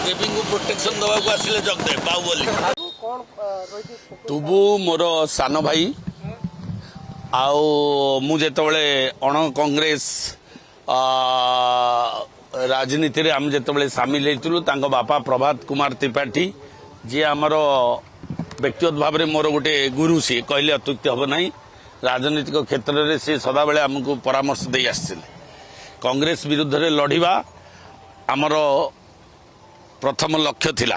देवी को प्रोटेक्शन दवा को आसिले जगदेव बाहुबली तुबु मोर सान भाई आओ मु जेतबेले अण कांग्रेस राजनीति रे हम जेतबेले शामिल हेतुलु तांको बापा प्रभात कुमार त्रिपाठी जी आमर व्यक्तिगत भाव में मोर गोटे गुरु सी कहले अत्युक्ति हम ना राजनीतिक क्षेत्र में सी सदाबले आमको परामर्श दे आसते कांग्रेस विरुद्ध रे लड़िबा आमर प्रथम लक्ष्य थिला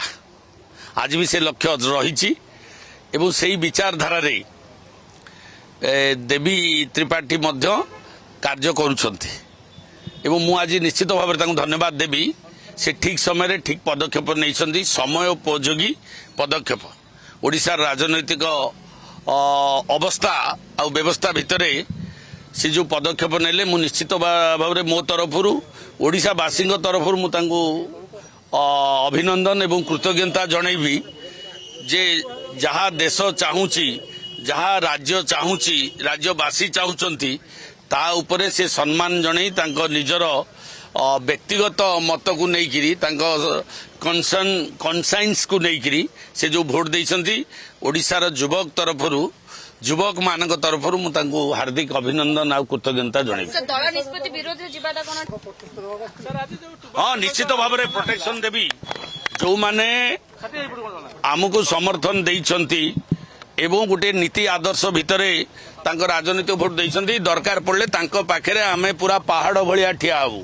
आज भी से लक्ष्य रही एवं से विचारधारा रे देवी त्रिपाठी मध्य कार्य करुछंती एवं मु आज निश्चित भाव में धन्यवाद देवी से ठीक समय ठीक पदक्षेप नहीं समय उपयोगी पदक्षेप ओडिशा राजनैतिक अवस्था आ व्यवस्था भितर से जो पदक्षेप नेले मु निश्चित भाव में मो तरफ ओडिशावासी तरफ मुझे अभिनंदन एवं कृतज्ञता जनइबी जे जहाँ देश चाहूची जहाँ राज्य चाहूची राज्यवासी चाहूचंती ता उपरे से सम्मान जन निजर व्यक्तिगत मत को लेकिरी कनसाइंस को लेकिरी से जो भोट देइछंती ओडिशार युवक तरफ युवक मान तरफ हार्दिक अभिनंदन आ कृतज्ञता जन हाँ निश्चित भाव में प्रोटेक्शन देवी जो माने आमको समर्थन देइछंती एवं गोटे नीति आदर्श भितर राजनीतिक भोट देइछंती दरकार पड़े तांको पाखरे आमे पूरा पहाड़ भलिया ठिया हबू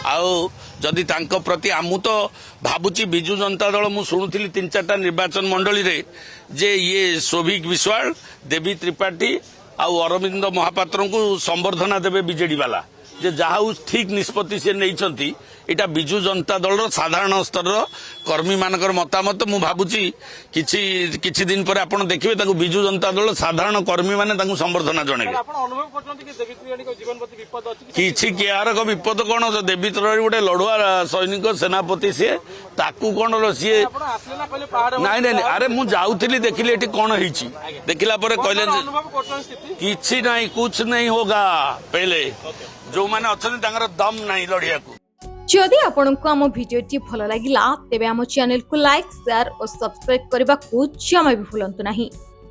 आउ जदि तांको प्रति आमु तो भाबुची बिजु जनता दल मु शुणुथिली 3-4टा निर्वाचन मंडली रे जे ये शोभिक विश्वाल देवी त्रिपाठी आउ अरविंद महापात्र को संबर्धना देवे बीजेडी वाला जे जहा ठीक निष्पत्ति से नहीं इटा बिजु जनता दल साधारण स्तर कर्मी मानकर मतामत मु भाबुची किछि दिन पर आपण देखिबे बिजु जनता दल साधारण कर्मी माने संबर्धना जणेबे किछि केयार को विपद कौन देवी त्रिपाठी गोटे लड़ुआ सैनिक सेनापति सी ताकू कौन सी नाई नाई अरे मु जाऊली देखिली एटी कौन होइछि देखिला परे कहले किछि नहीं कुछ नहीं होगा पहले जो माने अछन तांगर दम नहीं लड़िया को जदि आपंक आम भिडी भल लगा तेब आम चैनल को लाइक शेयर और सब्सक्राइब करने को जमा भी भूलु नहीं।